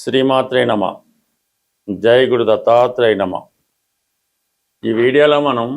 శ్రీమాత్రే నమ. జై గురు దత్తాత్రేయ నమ. ఈ వీడియోలో మనం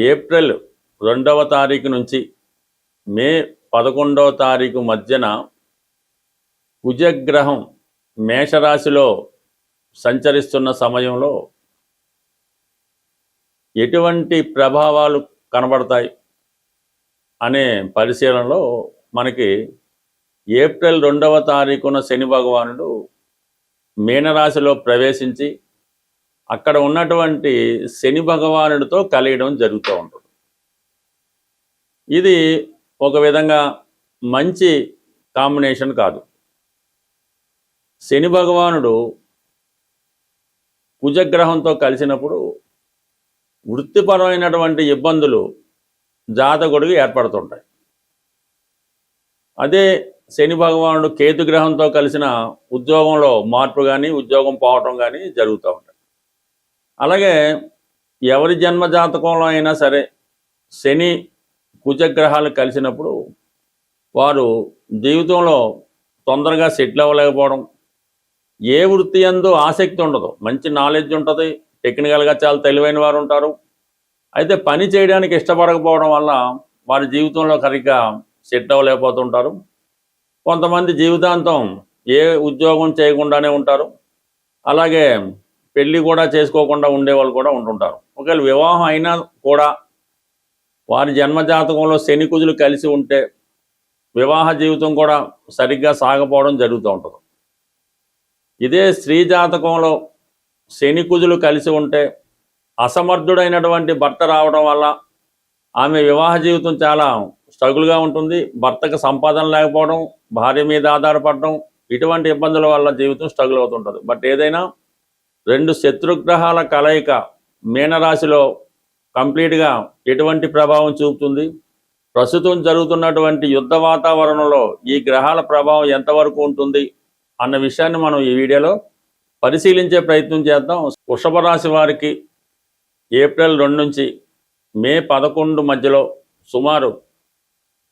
ఏప్రిల్ 2వ తారీఖు నుంచి మే 11వ తారీఖు మధ్యన కుజగ్రహం మేషరాశిలో సంచరిస్తున్న సమయంలో ఎటువంటి ప్రభావాలు కనబడతాయి అనే పరిశీలనలో మనకి ఏప్రిల్ 2వ తారీఖున శని భగవానుడు మీనరాశిలో ప్రవేశించి అక్కడ ఉన్నటువంటి శని భగవానుడితో కలియడం జరుగుతూ ఉంటుంది. ఇది ఒక విధంగా మంచి కాంబినేషన్ కాదు. శని భగవానుడు కుజగ్రహంతో కలిసినప్పుడు వృత్తిపరమైనటువంటి ఇబ్బందులు జాతకుడికి ఏర్పడుతుంటాయి. అదే శని భగవానుడు కేతుగ్రహంతో కలిసిన ఉద్యోగంలో మార్పు కానీ ఉద్యోగం పోవటం కానీ జరుగుతూ ఉంటాయి. అలాగే ఎవరి జన్మ జాతకంలో అయినా సరే శని కుజగ్రహాలు కలిసినప్పుడు వారు జీవితంలో తొందరగా సెటిల్ అవ్వలేకపోవడం, ఏ వృత్తి యందు ఆసక్తి ఉండదు, మంచి నాలెడ్జ్ ఉంటుంది, టెక్నికల్గా చాలా తెలివైన వారు ఉంటారు, అయితే పని చేయడానికి ఇష్టపడకపోవడం వల్ల వారి జీవితంలో సరిగ్గా సెటిల్ అవ్వలేకపోతుంటారు. కొంతమంది జీవితాంతం ఏ ఉద్యోగం చేయకుండానే ఉంటారు. అలాగే పెళ్ళి కూడా చేసుకోకుండా ఉండేవాళ్ళు కూడా ఉంటుంటారు. ఒకవేళ వివాహం అయినా కూడా వారి జన్మజాతకంలో శని కుజులు కలిసి ఉంటే వివాహ జీవితం కూడా సరిగ్గా సాగపోవడం జరుగుతూ ఉంటుంది. ఇదే స్త్రీ జాతకంలో శని కుజులు కలిసి ఉంటే అసమర్థుడైనటువంటి భర్త రావడం వల్ల ఆమె వివాహ జీవితం చాలా స్ట్రగుల్గా ఉంటుంది. భర్తకు సంపాదన లేకపోవడం, భార్య మీద ఆధారపడడం, ఇటువంటి ఇబ్బందుల వల్ల జీవితం స్ట్రగుల్ అవుతుంటుంది. బట్ ఏదైనా రెండు శత్రుగ్రహాల కలయిక మీనరాశిలో కంప్లీట్గా ఎటువంటి ప్రభావం చూపుతుంది, ప్రస్తుతం జరుగుతున్నటువంటి యుద్ధ వాతావరణంలో ఈ గ్రహాల ప్రభావం ఎంతవరకు ఉంటుంది అన్న విషయాన్ని మనం ఈ వీడియోలో పరిశీలించే ప్రయత్నం చేద్దాం. వృషభ రాశి వారికి ఏప్రిల్ 2 నుంచి మే 11 మధ్యలో సుమారు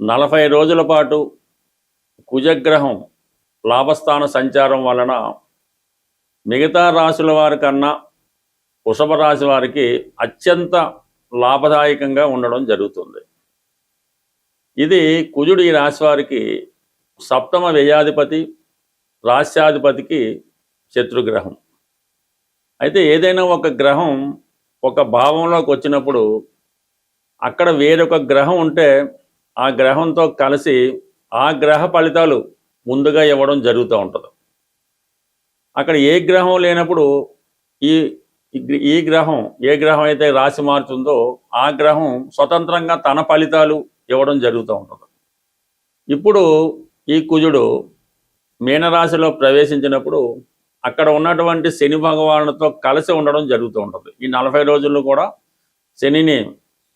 40 రోజుల పాటు కుజగ్రహం లాభస్థాన సంచారం వలన మిగతా రాశుల వారి కన్నా వృషభ రాశి వారికి అత్యంత లాభదాయకంగా ఉండడం జరుగుతుంది. ఇది కుజుడు ఈ రాశి వారికి సప్తమ వ్యయాధిపతి, రాశ్యాధిపతికి శత్రుగ్రహం. అయితే ఏదైనా ఒక గ్రహం ఒక భావంలోకి వచ్చినప్పుడు అక్కడ వేరొక గ్రహం ఉంటే ఆ గ్రహంతో కలిసి ఆ గ్రహ ఫలితాలు ముందుగా ఇవ్వడం జరుగుతూ ఉంటుంది. అక్కడ ఏ గ్రహం లేనప్పుడు ఈ గ్రహం ఏ గ్రహం అయితే రాశి మారుతుందో ఆ గ్రహం స్వతంత్రంగా తన ఫలితాలు ఇవ్వడం జరుగుతూ ఉంటుంది. ఇప్పుడు ఈ కుజుడు మీనరాశిలో ప్రవేశించినప్పుడు అక్కడ ఉన్నటువంటి శని భగవానుడితో కలిసి ఉండడం జరుగుతూ ఉంటుంది. ఈ 40 రోజుల్లో కూడా శనిని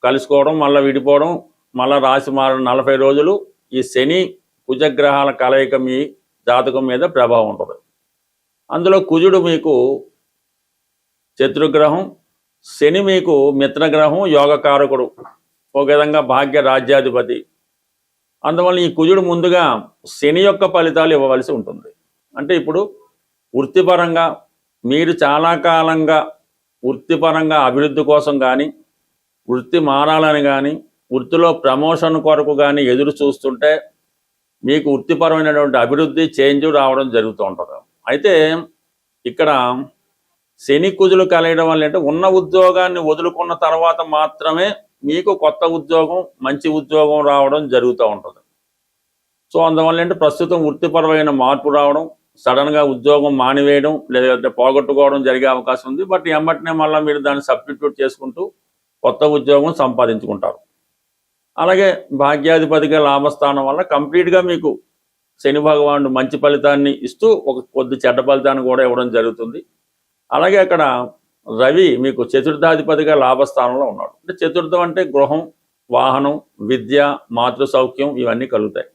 కలుసుకోవడం, మళ్ళీ విడిపోవడం, మళ్ళీ రాశి మారిన 40 రోజులు ఈ శని కుజగ్రహాల కలయిక మీ జాతకం మీద ప్రభావం ఉంటుంది. అందులో కుజుడు మీకు శత్రుగ్రహం, శని మీకు మిత్రగ్రహం, యోగకారకుడు, ఒక విధంగా భాగ్య రాజ్యాధిపతి. అందువల్ల ఈ కుజుడు ముందుగా శని యొక్క ఫలితాలు ఇవ్వవలసి ఉంటుంది. అంటే ఇప్పుడు వృత్తిపరంగా మీరు చాలా కాలంగా వృత్తిపరంగా అభివృద్ధి కోసం కానీ, వృత్తి మారాలని కానీ, వృత్తిలో ప్రమోషన్ కొరకు కానీ ఎదురు చూస్తుంటే మీకు వృత్తిపరమైనటువంటి అభివృద్ధి చేంజ్ రావడం జరుగుతూ ఉంటుంది. అయితే ఇక్కడ శని కుజులు కలయడం వల్ల అంటే ఉన్న ఉద్యోగాన్ని వదులుకున్న తర్వాత మాత్రమే మీకు కొత్త ఉద్యోగం, మంచి ఉద్యోగం రావడం జరుగుతూ ఉంటుంది. సో అందువల్ల అంటే ప్రస్తుతం వృత్తిపరమైన మార్పు రావడం, సడన్గా ఉద్యోగం మానివేయడం లేదంటే పోగొట్టుకోవడం జరిగే అవకాశం ఉంది. బట్ ఎమ్మటనే మళ్ళీ మీరు దాన్ని సబ్స్టిట్యూట్ చేసుకుంటూ కొత్త ఉద్యోగం సంపాదించుకుంటారు. అలాగే భాగ్యాధిపతిగా లాభస్థానం వల్ల కంప్లీట్గా మీకు శని భగవానుడు మంచి ఫలితాన్ని ఇస్తూ ఒక కొద్ది చెడ్డ ఫలితాన్ని కూడా ఇవ్వడం జరుగుతుంది. అలాగే అక్కడ రవి మీకు చతుర్థాధిపతిగా లాభస్థానంలో ఉన్నాడు. అంటే చతుర్థం అంటే గృహం, వాహనం, విద్య, మాతృ సౌఖ్యం ఇవన్నీ కలుగుతాయి.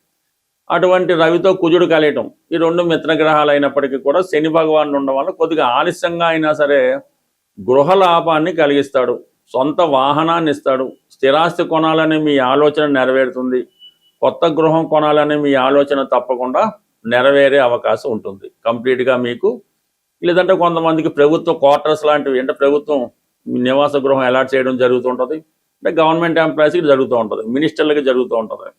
అటువంటి రవితో కుజుడు కలయటం, ఈ 2 మిత్రగ్రహాలు అయినప్పటికీ కూడా శని భగవానుడు ఉండడం వల్ల కొద్దిగా ఆలస్యంగా అయినా సరే గృహ లాభాన్ని కలిగిస్తాడు, సొంత వాహనాన్ని ఇస్తాడు, స్థిరాస్తి కొనాలని మీ ఆలోచన నెరవేరుతుంది, కొత్త గృహం కొనాలని మీ ఆలోచన తప్పకుండా నెరవేరే అవకాశం ఉంటుంది కంప్లీట్గా మీకు. లేదంటే కొంతమందికి ప్రభుత్వ క్వార్టర్స్ లాంటివి, అంటే ప్రభుత్వం నివాస గృహం అలాట్ చేయడం జరుగుతుంటుంది, అంటే గవర్నమెంట్ ఎంప్లాయీస్కి జరుగుతూ ఉంటుంది, మినిస్టర్లకి జరుగుతూ ఉంటుంది.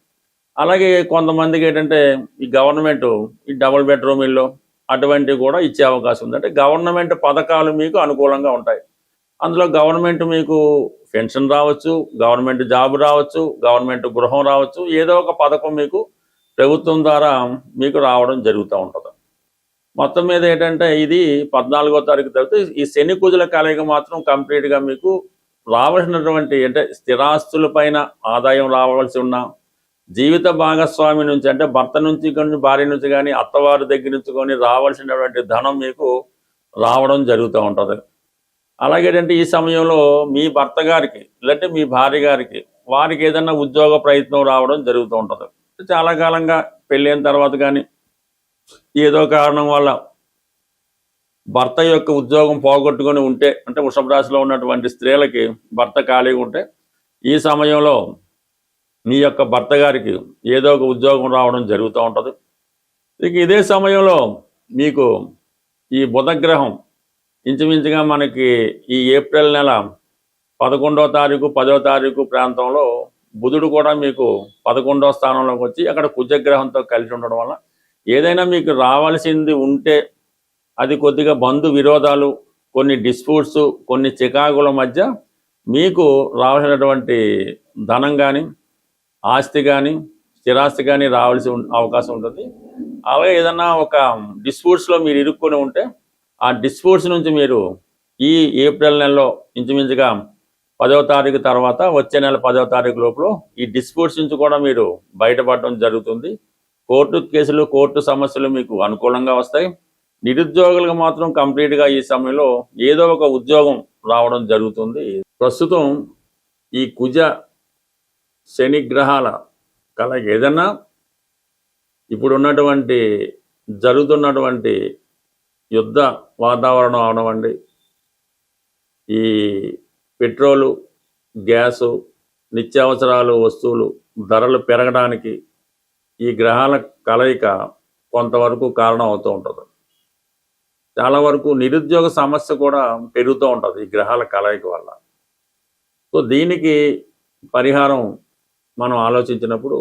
అలాగే కొంతమందికి ఏంటంటే ఈ గవర్నమెంట్ ఈ డబుల్ బెడ్రూమ్ ఇల్లు అటువంటివి కూడా ఇచ్చే అవకాశం ఉంది. అంటే గవర్నమెంట్ పథకాలు మీకు అనుకూలంగా ఉంటాయి. అందులో గవర్నమెంట్ మీకు పెన్షన్ రావచ్చు, గవర్నమెంట్ జాబ్ రావచ్చు, గవర్నమెంట్ గృహం రావచ్చు, ఏదో ఒక పథకం మీకు ప్రభుత్వం ద్వారా మీకు రావడం జరుగుతూ ఉంటుంది. మొత్తం మీద ఏంటంటే ఇది 14వ తారీఖు తర్వాత ఈ శని కుజుల కలయిక మాత్రం కంప్లీట్గా మీకు రావాల్సినటువంటి, అంటే స్థిరాస్తుల పైన ఆదాయం రావాల్సి ఉన్న, జీవిత భాగస్వామి నుంచి అంటే భర్త నుంచి కానీ భార్య నుంచి కానీ అత్తవారి దగ్గర నుంచి కానీ రావాల్సినటువంటి ధనం మీకు రావడం జరుగుతూ ఉంటుంది. అలాగే ఏంటంటే ఈ సమయంలో మీ భర్త గారికి లేదంటే మీ భార్య గారికి వారికి ఏదైనా ఉద్యోగ ప్రయత్నం రావడం జరుగుతూ ఉంటుంది. చాలా కాలంగా పెళ్ళైన తర్వాత కానీ ఏదో కారణం వల్ల భర్త యొక్క ఉద్యోగం పోగొట్టుకొని ఉంటే, అంటే వృషభ రాశిలో ఉన్నటువంటి స్త్రీలకి భర్త ఖాళీగా ఉంటే ఈ సమయంలో మీ యొక్క భర్త గారికి ఏదో ఒక ఉద్యోగం రావడం జరుగుతూ ఉంటుంది. ఇక ఇదే సమయంలో మీకు ఈ బుధగ్రహం ఇంచుమించుగా మనకి ఈ ఏప్రిల్ నెల 11వ తారీఖు 10వ తారీఖు ప్రాంతంలో బుధుడు కూడా మీకు 11వ స్థానంలోకి వచ్చి అక్కడ కుజగ్రహంతో కలిసి ఉండడం వల్ల ఏదైనా మీకు రావాల్సింది ఉంటే అది కొద్దిగా బంధు విరోధాలు, కొన్ని డిస్ప్యూట్స్, కొన్ని చికాకుల మధ్య మీకు రావాల్సినటువంటి ధనం కానీ ఆస్తి కానీ స్థిరాస్తి కానీ రావాల్సి అవకాశం ఉంటుంది. అలాగే ఏదన్నా ఒక డిస్ప్యూట్స్లో మీరు ఇరుక్కొని ఉంటే ఆ డిస్ప్యూట్స్ నుంచి మీరు ఈ ఏప్రిల్ నెలలో ఇంచుమించుగా 10వ తారీఖు తర్వాత వచ్చే నెల 10వ తారీఖు లోపల ఈ డిస్ప్యూట్స్ నుంచి కూడా మీరు బయటపడడం జరుగుతుంది. కోర్టు కేసులు, కోర్టు సమస్యలు మీకు అనుకూలంగా వస్తాయి. నిరుద్యోగులకు మాత్రం కంప్లీట్గా ఈ సమయంలో ఏదో ఒక ఉద్యోగం రావడం జరుగుతుంది. ప్రస్తుతం ఈ కుజ శని గ్రహాల కలయిక ఏదన్నా ఇప్పుడున్నటువంటి జరుగుతున్నటువంటి యుద్ధ వాతావరణం అవనివ్వండి, ఈ పెట్రోలు, గ్యాసు, నిత్యావసరాలు వస్తువులు ధరలు పెరగడానికి ఈ గ్రహాల కలయిక కొంతవరకు కారణం అవుతూ ఉంటుంది. చాలా వరకు నిరుద్యోగ సమస్య కూడా పెరుగుతూ ఉంటుంది ఈ గ్రహాల కలయిక వల్ల. సో దీనికి పరిహారం మనం ఆలోచించినప్పుడు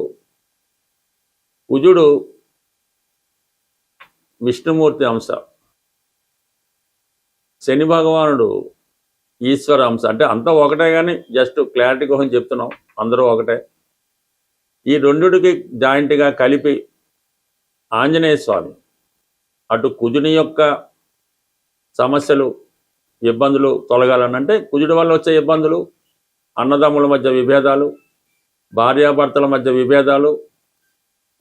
కుజుడు విష్ణుమూర్తి అంశ, శని భగవానుడు ఈశ్వర అంశ, అంటే అంతా ఒకటే కానీ జస్ట్ క్లారిటీ కోసం చెప్తున్నాం, అందరూ ఒకటే. ఈ రెండుకి జాయింట్గా కలిపి ఆంజనేయ స్వామి అటు కుజుని యొక్క సమస్యలు, ఇబ్బందులు తొలగాలనంటే కుజుడి వల్ల వచ్చే ఇబ్బందులు, అన్నదమ్ముల మధ్య విభేదాలు, భార్యాభర్తల మధ్య విభేదాలు,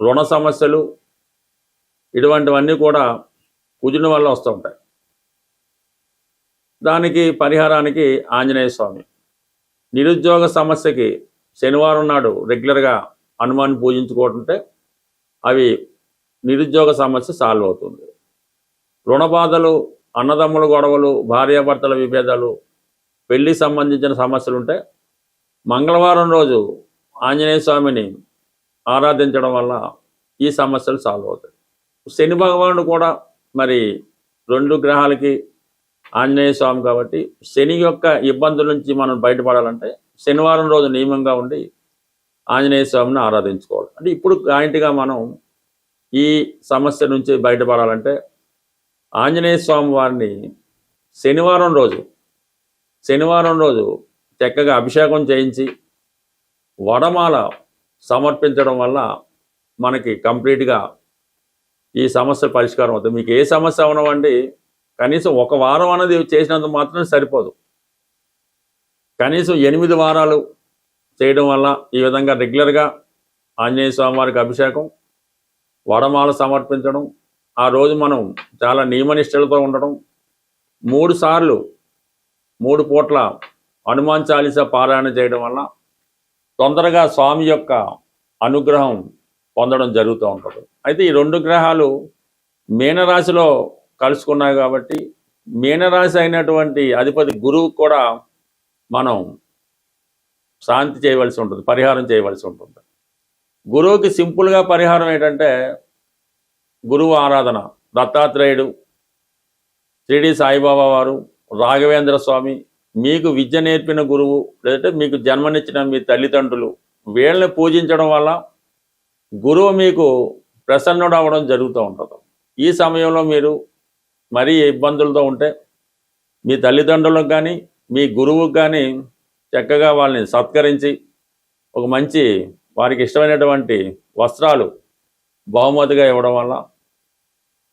రుణ సమస్యలు, ఇటువంటివన్నీ కూడా కుజుని వల్ల వస్తూ ఉంటాయి. దానికి పరిహారానికి ఆంజనేయ స్వామి. నిరుద్యోగ సమస్యకి శనివారం నాడు రెగ్యులర్గా హనుమాన్ని పూజించుకుంటుంటే అవి నిరుద్యోగ సమస్య సాల్వ్ అవుతుంది. రుణ బాధలు, అన్నదమ్ముల గొడవలు, భార్యాభర్తల విభేదాలు, పెళ్లి సంబంధించిన సమస్యలు ఉంటే మంగళవారం రోజు ఆంజనేయ స్వామిని ఆరాధించడం వల్ల ఈ సమస్యలు సాల్వ్ అవుతాయి. శని భగవానుడు కూడా మరి 2 గ్రహాలకి ఆంజనేయ స్వామి కాబట్టి శని యొక్క ఇబ్బందుల నుంచి మనం బయటపడాలంటే శనివారం రోజు నియమంగా ఉండి ఆంజనేయ స్వామిని ఆరాధించుకోవాలి. అంటే ఇప్పుడు జాయింట్గా మనం ఈ సమస్య నుంచి బయటపడాలంటే ఆంజనేయ స్వామి వారిని శనివారం రోజు చక్కగా అభిషేకం చేయించి వడమాల సమర్పించడం వల్ల మనకి కంప్లీట్గా ఈ సమస్య పరిష్కారం అవుతుంది. మీకు ఏ సమస్య అవనవండి, కనీసం 1 వారం అనేది చేసినందుకు మాత్రం సరిపోదు. కనీసం 8 వారాలు చేయడం వల్ల ఈ విధంగా రెగ్యులర్గా ఆంజనేయ స్వామి వారికి అభిషేకం, వడమాల సమర్పించడం, ఆ రోజు మనం చాలా నియమనిష్టలతో ఉండడం, 3 సార్లు 3 పూట్ల హనుమాన్ చాలీసా పారాయణ చేయడం వల్ల తొందరగా స్వామి యొక్క అనుగ్రహం పొందడం జరుగుతూ ఉంటుంది. అయితే ఈ 2 గ్రహాలు మీనరాశిలో కలుసుకున్నాయి కాబట్టి మీనరాశి అయినటువంటి అధిపతి గురువు కూడా మనం శాంతి చేయవలసి ఉంటుంది, పరిహారం చేయవలసి ఉంటుంది. గురువుకి సింపుల్గా పరిహారం ఏంటంటే గురువు ఆరాధన దత్తాత్రేయుడు, షిరిడి సాయిబాబా వారు, రాఘవేంద్ర స్వామి, మీకు విద్య నేర్పిన గురువు, లేదంటే మీకు జన్మనిచ్చిన మీ తల్లిదండ్రులు, వీళ్ళని పూజించడం వల్ల గురువు మీకు ప్రసన్నుడు అవ్వడం జరుగుతూ ఉంటుంది. ఈ సమయంలో మీరు మరీ ఇబ్బందులతో ఉంటే మీ తల్లిదండ్రులకు కానీ మీ గురువుకు కానీ చక్కగా వాళ్ళని సత్కరించి ఒక మంచి వారికి ఇష్టమైనటువంటి వస్త్రాలు బహుమతిగా ఇవ్వడం వల్ల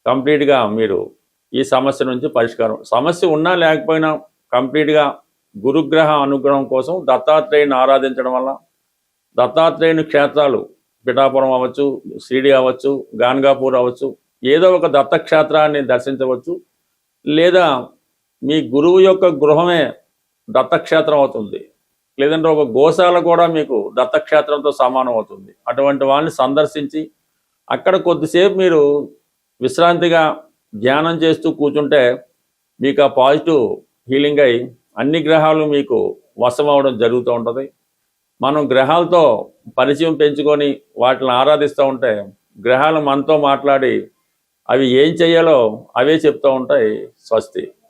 కంప్లీట్గా మీరు ఈ సమస్య నుంచి పరిష్కారం, సమస్య ఉన్నా లేకపోయినా కంప్లీట్గా గురుగ్రహ అనుగ్రహం కోసం దత్తాత్రేయుని ఆరాధించడం వల్ల, దత్తాత్రేయుని క్షేత్రాలు పిఠాపురం అవ్వచ్చు, షిరిడి అవ్వచ్చు, గాన్గాపూర్ అవ్వచ్చు, ఏదో ఒక దత్తక్షేత్రాన్ని దర్శించవచ్చు. లేదా మీ గురువు యొక్క గృహమే దత్తక్షేత్రం అవుతుంది, లేదంటే ఒక గోశాల కూడా మీకు దత్తక్షేత్రంతో సమానం అవుతుంది. అటువంటి వాళ్ళని సందర్శించి అక్కడ కొద్దిసేపు మీరు విశ్రాంతిగా ధ్యానం చేస్తూ కూర్చుంటే మీకు ఆ పాజిటివ్ హీలింగ్ అయి అన్ని గ్రహాలు మీకు వశం అవ్వడం జరుగుతూ ఉంటుంది. మనం గ్రహాలతో పరిచయం పెంచుకొని వాటిని ఆరాధిస్తూ ఉంటే గ్రహాలు మనతో మాట్లాడి అవి ఏం చేయాలో అవే చెప్తూ ఉంటాయి. స్వస్తి.